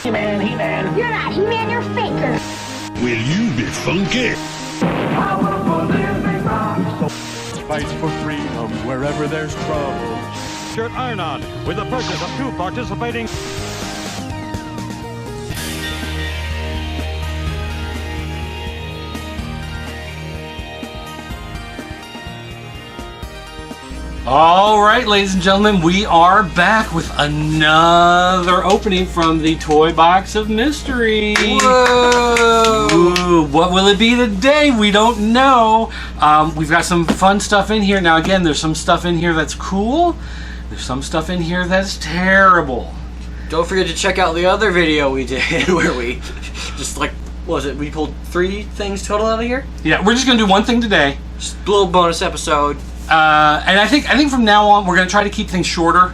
He-Man, He-Man. You're not He-Man, you're Faker. Will you be funky? Fight for freedom wherever there's trouble. Shirt iron-on with the purchase of 2 participating... All right, ladies and gentlemen, we are back with another opening from the Toy Box of Mystery. Whoa! Ooh, what will it be today? We don't know. We've got some fun stuff in here. Now, again, there's some stuff in here that's cool. There's some stuff in here that's terrible. Don't forget to check out the other video we did where we just like, what was it? We pulled 3 things total out of here? Yeah, we're just going to do one thing today. Just a little bonus episode. And I think from now on we're going to try to keep things shorter.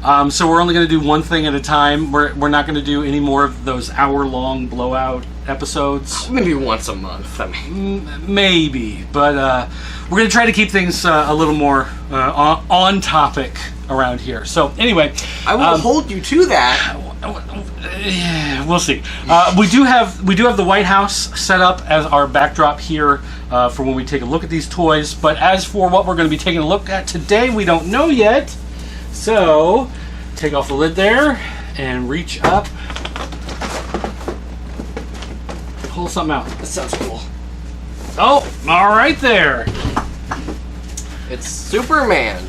So we're only going to do one thing at a time. We're not going to do any more of those hour-long blowout episodes. Maybe once a month. I mean, maybe, but we're going to try to keep things a little more on topic around here. So anyway, I will hold you to that. We'll see. We do have the White House set up as our backdrop here for when we take a look at these toys. But as for what we're going to be taking a look at today, we don't know yet. So take off the lid there and reach up. Pull something out. That sounds cool. Oh, all right there. It's Superman.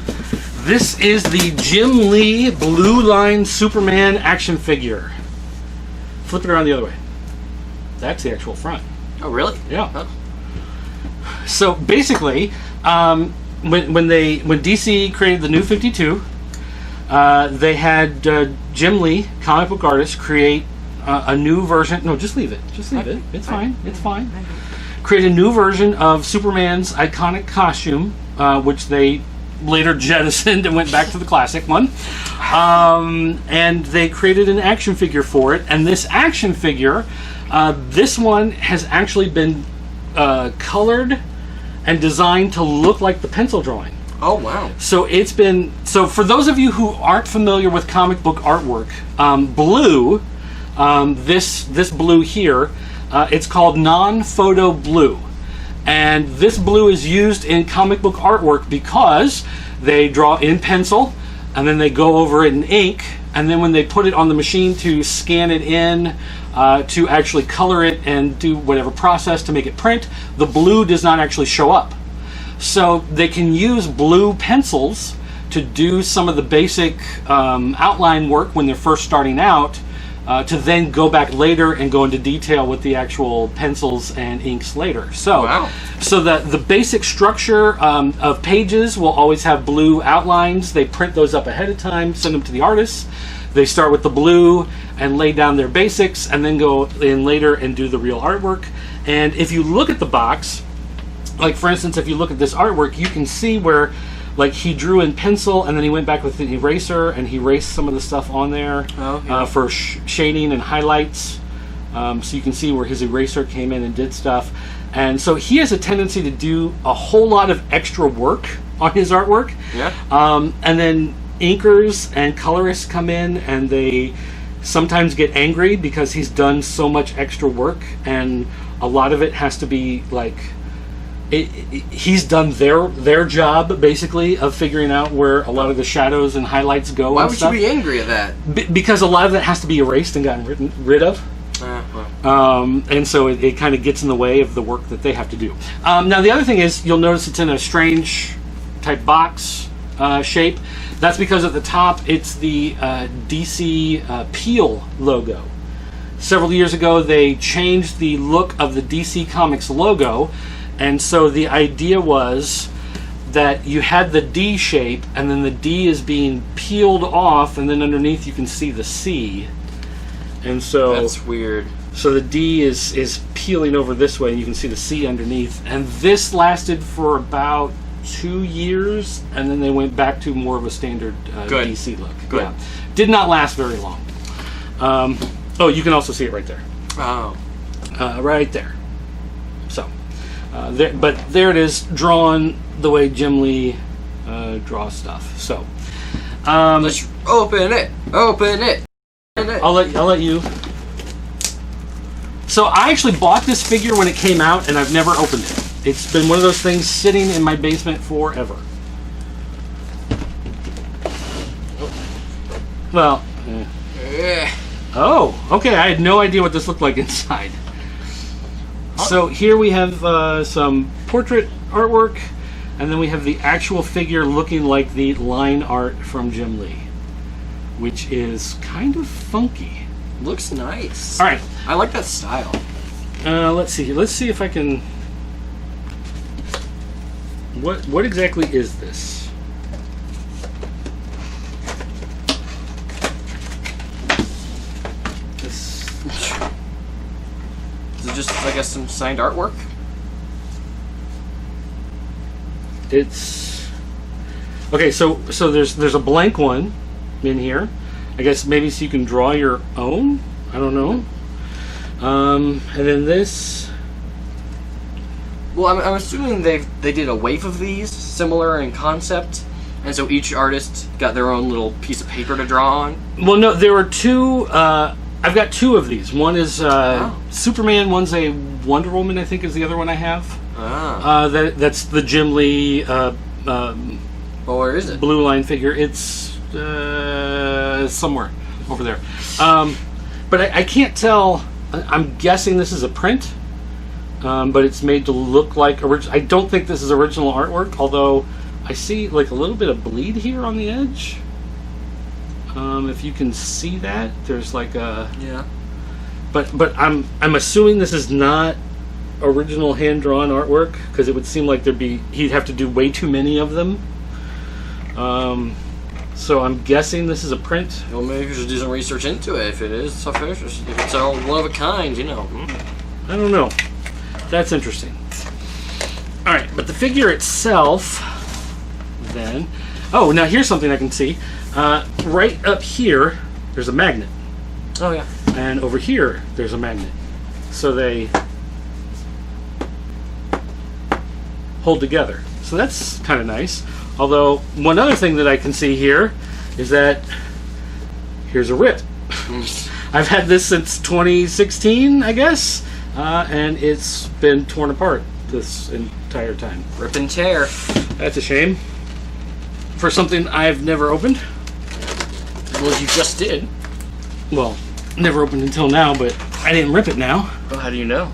This is the Jim Lee Blueline Superman action figure. Flip it around the other way. That's the actual front. Oh, really? Yeah. Huh? So basically, when DC created the New 52, they had Jim Lee, comic book artist, create a new version. No, just leave it. Just leave it. It's fine. It's fine. Create a new version of Superman's iconic costume, which they later jettisoned and went back to the classic one. And they created an action figure for it. And this action figure, this one has actually been colored and designed to look like the pencil drawing. Oh, wow. So it's been... So for those of you who aren't familiar with comic book artwork, blue, this blue here, it's called non-photo blue. And this blue is used in comic book artwork because they draw in pencil and then they go over it in ink, and then when they put it on the machine to scan it in to actually color it and do whatever process to make it print, the blue does not actually show up. So they can use blue pencils to do some of the basic outline work when they're first starting out, to then go back later and go into detail with the actual pencils and inks later. So, wow. So the basic structure of pages will always have blue outlines. They print those up ahead of time, send them to the artists. They start with the blue and lay down their basics, and then go in later and do the real artwork. And if you look at the box, like for instance, if you look at this artwork, you can see where like he drew in pencil and then he went back with an eraser and he erased some of the stuff on there for shading and highlights. So you can see where his eraser came in and did stuff. And so he has a tendency to do a whole lot of extra work on his artwork. Yeah. And then inkers and colorists come in and they sometimes get angry because he's done so much extra work, and a lot of it has to be like... he's done their job basically of figuring out where a lot of the shadows and highlights go. Why and would stuff. you be angry at that? Because a lot of that has to be erased and gotten rid of. And so it kind of gets in the way of the work that they have to do. Now the other thing is, you'll notice it's in a strange type box shape. That's because at the top it's the DC Peel logo. Several years ago they changed the look of the DC Comics logo. And so the idea was that you had the D shape, and then the D is being peeled off, and then underneath you can see the C. And so that's weird. So the D is peeling over this way, and you can see the C underneath. And this lasted for about 2 years, and then they went back to more of a standard DC look. Good. Yeah. Did not last very long. Oh, you can also see it right there. Oh. Right there. So. But there it is, drawn the way Jim Lee draws stuff. So, let's open it. Open it. I'll let you So I actually bought this figure when it came out, and I've never opened it. It's been one of those things sitting in my basement forever. Well, oh, okay. I had no idea what this looked like inside. So here we have some portrait artwork, and then we have the actual figure looking like the line art from Jim Lee, which is kind of funky. Looks nice. All right. I like that style. Let's see here. Let's see if I can... What exactly is this? Is it just, I guess, some signed artwork? It's... Okay, so there's a blank one in here. I guess maybe so you can draw your own? I don't know. And then this... Well, I'm assuming they did a wave of these, similar in concept, and so each artist got their own little piece of paper to draw on. Well, no, there were two... I've got two of these. One is Superman, one's a Wonder Woman, I think is the other one I have. That's the Jim Lee Well, where is it? Blueline figure. It's somewhere over there. But I can't tell. I'm guessing this is a print, but it's made to look like original. I don't think this is original artwork, although I see like a little bit of bleed here on the edge. If you can see that, there's like a... Yeah. But I'm assuming this is not original hand-drawn artwork, because it would seem like he'd have to do way too many of them. So I'm guessing this is a print. Well, maybe you should do some research into it. If it is, if it's all one of a kind, you know. I don't know. That's interesting. All right, but the figure itself, then... Oh, now here's something I can see. Right up here, there's a magnet. Oh, yeah. And over here, there's a magnet. So they hold together. So that's kind of nice. Although, one other thing that I can see here is that here's a rip. I've had this since 2016, I guess, and it's been torn apart this entire time. Rip and tear. That's a shame. For something I've never opened. Well, you just did. Well, never opened until now, but I didn't rip it now. Well, how do you know?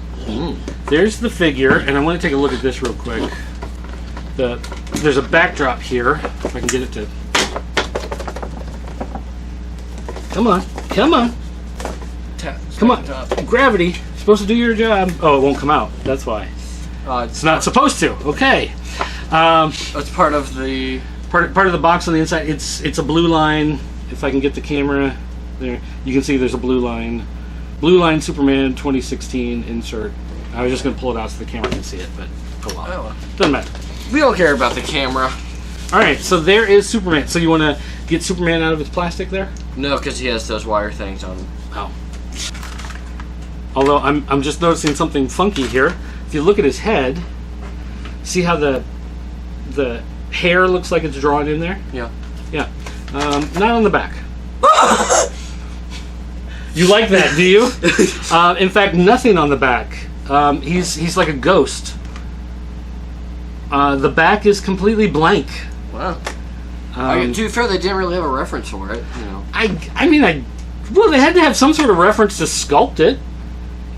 There's the figure, and I want to take a look at this real quick. There's a backdrop here, if I can get it to... Come on, come on. Come on, gravity. You're supposed to do your job. Oh, it won't come out, that's why. It's not supposed to, okay. It's part of the... Part of the box on the inside, it's a blue line. If I can get the camera there, you can see there's a blue line. Blueline Superman 2016 insert. I was just going to pull it out so the camera can see it, but oh well. Oh, well. Doesn't matter. We don't care about the camera. Alright, so there is Superman. So you want to get Superman out of his plastic there? No, because he has those wire things on him. Oh. Although I'm just noticing something funky here. If you look at his head, see how the hair looks like it's drawn in there? Yeah. Yeah. Not on the back. You like that, do you? In fact, nothing on the back. He's like a ghost. The back is completely blank. Wow. To be fair, they didn't really have a reference for it, you know. Well, they had to have some sort of reference to sculpt it.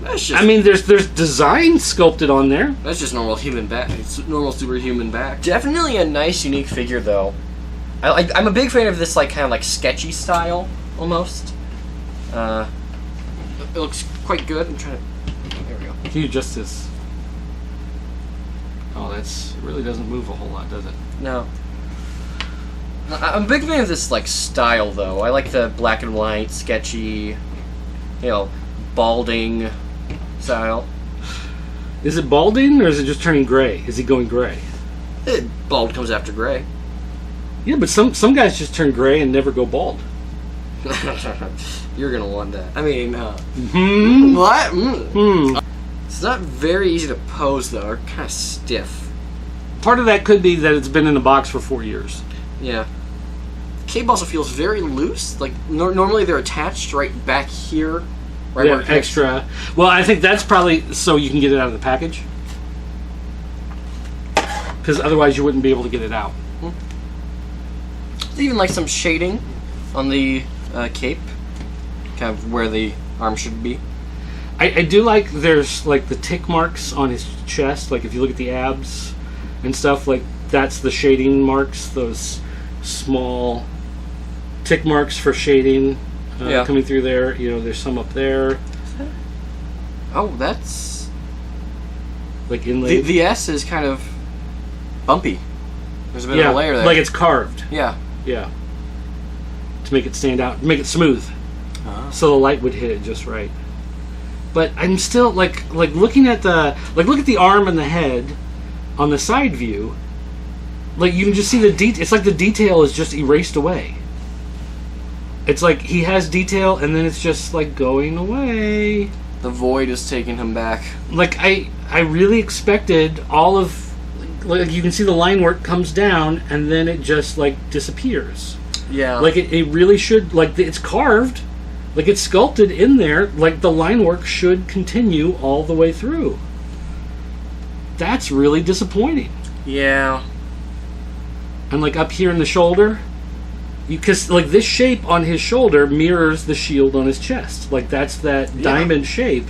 That's just, there's design sculpted on there. That's just normal human back. It's normal superhuman back. Definitely a nice, unique figure, though. I'm a big fan of this, like, kind of like sketchy style, almost. It looks quite good. I'm trying to... There we go. Can you adjust this? Oh, it really doesn't move a whole lot, does it? No. I'm a big fan of this, like, style, though. I like the black and white, sketchy, balding style. Is it balding, or is it just turning gray? Is he going gray? Bald comes after gray. Yeah, but some guys just turn gray and never go bald. You're gonna want that. I mean, What? It's not very easy to pose, though. They're kind of stiff. Part of that could be that it's been in the box for 4 years. Yeah. The cape also feels very loose. Like, normally they're attached right back here Right where it connects. extra. Well, I think that's probably so you can get it out of the package. Because otherwise you wouldn't be able to get it out. There's even like some shading on the cape, kind of where the arm should be. I do like there's like the tick marks on his chest. Like if you look at the abs and stuff, like that's the shading marks. Those small tick marks for shading coming through there. You know, there's some up there. Oh, that's like inlaid. The S is kind of bumpy. There's a bit of a layer there. Like it's carved. Yeah. Yeah. To make it stand out, make it smooth, so the light would hit it just right. But I'm still like looking at look at the arm and the head on the side view. Like you can just see the detail. It's like the detail is just erased away. It's like he has detail and then it's just like going away. The void is taking him back. Like I really expected all of. Like you can see the line work comes down and then it just like disappears. Yeah. Like it really should, like it's carved, like it's sculpted in there, like the line work should continue all the way through. That's really disappointing. Yeah. And like up here in the shoulder, because like this shape on his shoulder mirrors the shield on his chest. Like that's that diamond shape.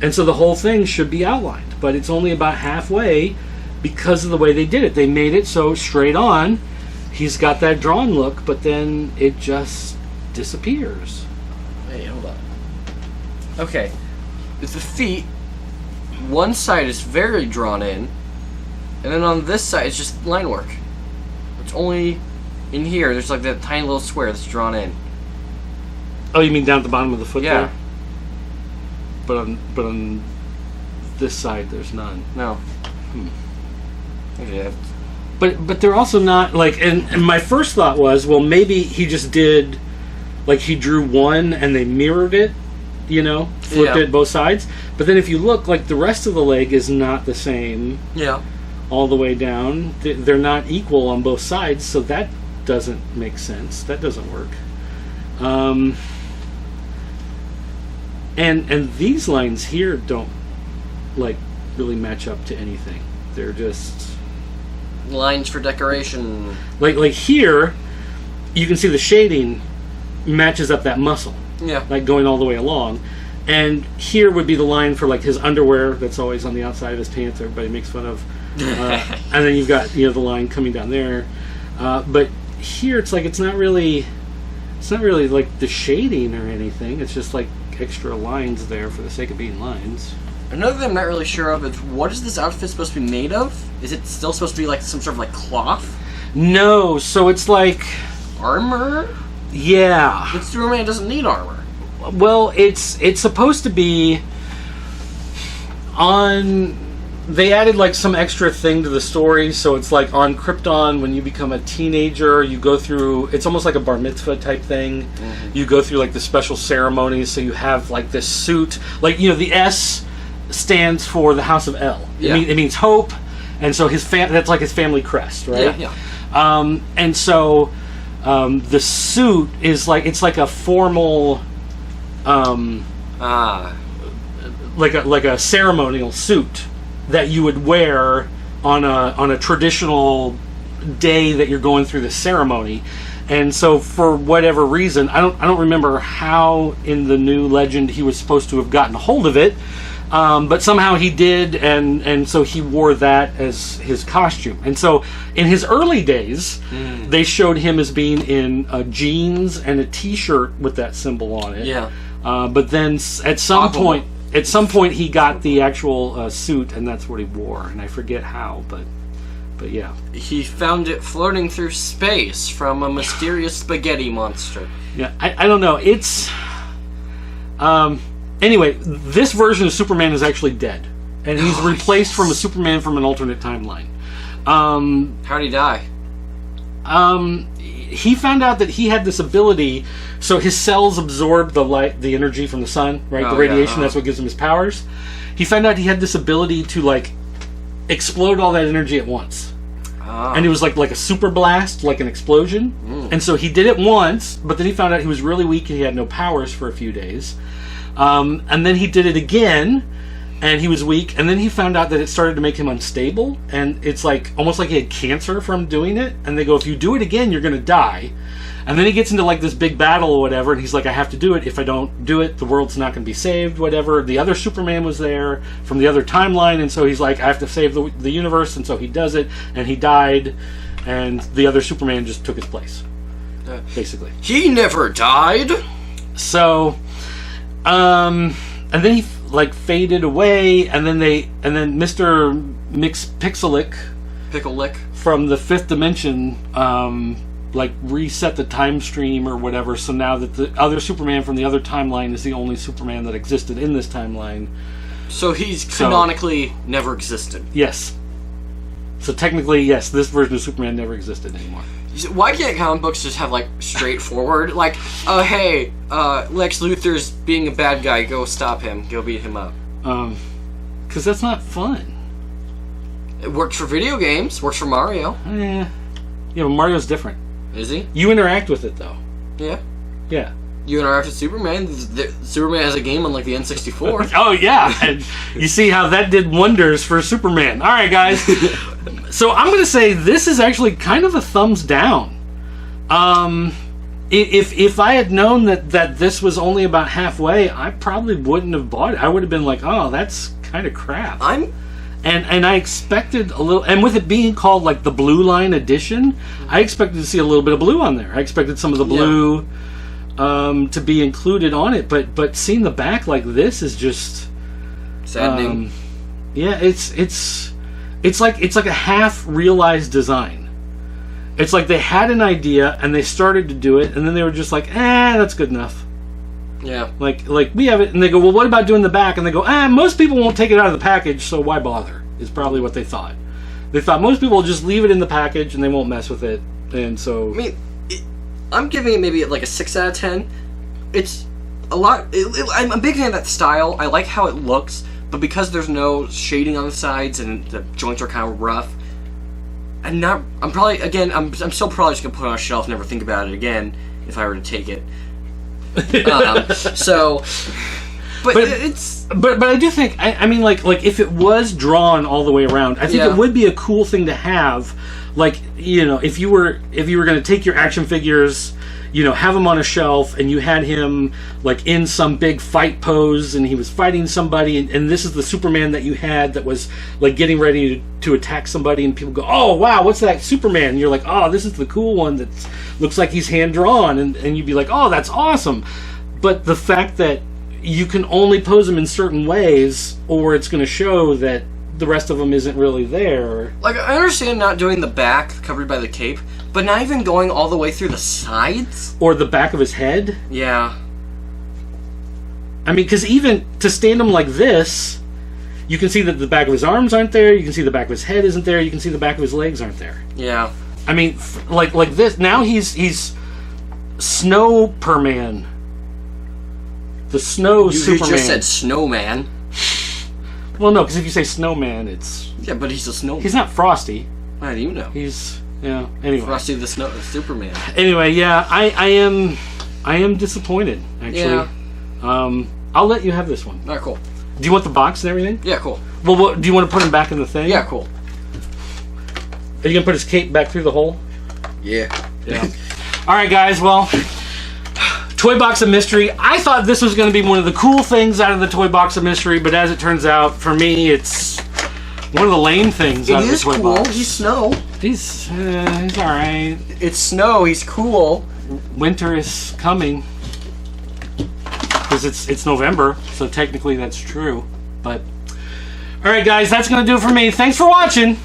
And so the whole thing should be outlined, but it's only about halfway. Because of the way they did it. They made it so straight on, he's got that drawn look, but then it just disappears. Hey, hold on. Okay. With the feet, one side is very drawn in, and then on this side it's just line work. It's only in here, there's like that tiny little square that's drawn in. Oh, you mean down at the bottom of the foot Yeah. there? But on this side there's none. No. Yeah. But they're also not like, and my first thought was, well, maybe he just did, like he drew one and they mirrored it, you know, flipped it both sides. But then if you look, like the rest of the leg is not the same. Yeah. All the way down, they're not equal on both sides, so that doesn't make sense. That doesn't work. And these lines here don't like really match up to anything. They're just lines for decoration. Like here, you can see the shading matches up that muscle. Yeah. Like going all the way along. And here would be the line for like his underwear that's always on the outside of his pants. Everybody makes fun of. And then you've got the line coming down there. But here it's like it's not really like the shading or anything. It's just like extra lines there for the sake of being lines. Another thing I'm not really sure of is what is this outfit supposed to be made of? Is it still supposed to be like some sort of like cloth? No, so it's like armor? Yeah. But Superman doesn't need armor. Well, it's supposed to be on. They added like some extra thing to the story, so it's like on Krypton when you become a teenager, you go through. It's almost like a bar mitzvah type thing. Mm-hmm. You go through like the special ceremonies, so you have like this suit, like the S stands for the House of El. Yeah. It means hope, and so that's like his family crest, right? Yeah. And so the suit is like it's like a formal. Like a ceremonial suit that you would wear on a traditional day that you're going through the ceremony. And so for whatever reason, I don't remember how in the new legend he was supposed to have gotten a hold of it, but somehow he did, and so he wore that as his costume. And so in his early days, they showed him as being in jeans and a t-shirt with that symbol on it. Yeah. But then at some point he got the actual suit, and that's what he wore. And I forget how, but yeah. He found it floating through space from a mysterious spaghetti monster. Yeah, I don't know. It's anyway. This version of Superman is actually dead, and he's replaced from a Superman from an alternate timeline. How'd he die? He found out that he had this ability, so his cells absorb the light, the energy from the sun, right? The radiation, that's what gives him his powers. He found out he had this ability to like explode all that energy at once. And it was like a super blast, like an explosion. And so he did it once, but then he found out he was really weak and he had no powers for a few days. And then he did it again, and he was weak. And then he found out that it started to make him unstable, and it's like almost like he had cancer from doing it. And they go, if you do it again, you're going to die. And then he gets into like this big battle or whatever, and he's like, I have to do it. If I don't do it, the world's not going to be saved, whatever. The other Superman was there from the other timeline, and so he's like, I have to save the universe, and so he does it, and he died, and the other Superman just took his place, basically. He never died. So, and then he like faded away, and then Mr. Pixelic Pickle Lick from the fifth dimension, like reset the time stream or whatever, so now that the other Superman from the other timeline is the only Superman that existed in this timeline. So he's canonically never existed. Yes. So technically, yes, this version of Superman never existed anymore. Why can't comic books just have, like, straightforward, like, hey, Lex Luthor's being a bad guy, go stop him, go beat him up? Because that's not fun. It works for video games, works for Mario. Yeah, but Mario's different. Is he? You interact with it, though. Yeah. Yeah. You interact with Superman. Superman has a game on, like, the N64. Oh, yeah. And you see how that did wonders for Superman. All right, guys. So I'm going to say this is actually kind of a thumbs down. If I had known that this was only about halfway, I probably wouldn't have bought it. I would have been like, oh, that's kind of crap. And I expected a little, and with it being called like the Blueline edition, I expected to see a little bit of blue on there. I expected some of the blue to be included on it, but seeing the back like this is just saddening. Yeah, it's like a half realized design. It's like they had an idea and they started to do it, and then they were just like, that's good enough. Yeah. Like we have it, and they go, well, what about doing the back? And they go, most people won't take it out of the package, so why bother? Is probably what they thought. They thought most people will just leave it in the package and they won't mess with it, and so. I mean, I'm giving it maybe like a 6 out of 10. It's a lot. I'm a big fan of that style. I like how it looks, but because there's no shading on the sides and the joints are kind of rough, I'm still probably just gonna put it on a shelf, never think about it again if I were to take it. But I do think I mean like if it was drawn all the way around, I think it would be a cool thing to have. Like, if you were going to take your action figures, have them on a shelf, and you had him like in some big fight pose, and he was fighting somebody, and this is the Superman that you had that was like getting ready to attack somebody, and people go, oh wow, what's that Superman? And you're like, oh, this is the cool one that looks like he's hand drawn, and you'd be like, oh, that's awesome. But the fact that you can only pose them in certain ways, or it's going to show that the rest of them isn't really there. Like, I understand not doing the back covered by the cape, but not even going all the way through the sides? Or the back of his head? Yeah. I mean, because even to stand him like this, you can see that the back of his arms aren't there, you can see the back of his head isn't there, you can see the back of his legs aren't there. Yeah. I mean, like this, now he's Snowperman. The Snow Superman. You just said Snowman. Well, no, because if you say Snowman, it's... Yeah, but he's a snowman. He's not Frosty. How do you know? Anyway. Frosty the Superman. Anyway, yeah, I am disappointed, actually. Yeah. I'll let you have this one. Alright, cool. Do you want the box and everything? Yeah, cool. Well, do you want to put him back in the thing? Yeah, cool. Are you going to put his cape back through the hole? Yeah. Alright, guys, well... Toy Box of Mystery. I thought this was going to be one of the cool things out of the Toy Box of Mystery, but as it turns out, for me, it's one of the lame things out of the Toy Box. He's Snow. He's alright. It's Snow. He's cool. Winter is coming. Because it's November, so technically that's true. But, alright guys, that's going to do it for me. Thanks for watching.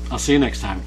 I'll see you next time.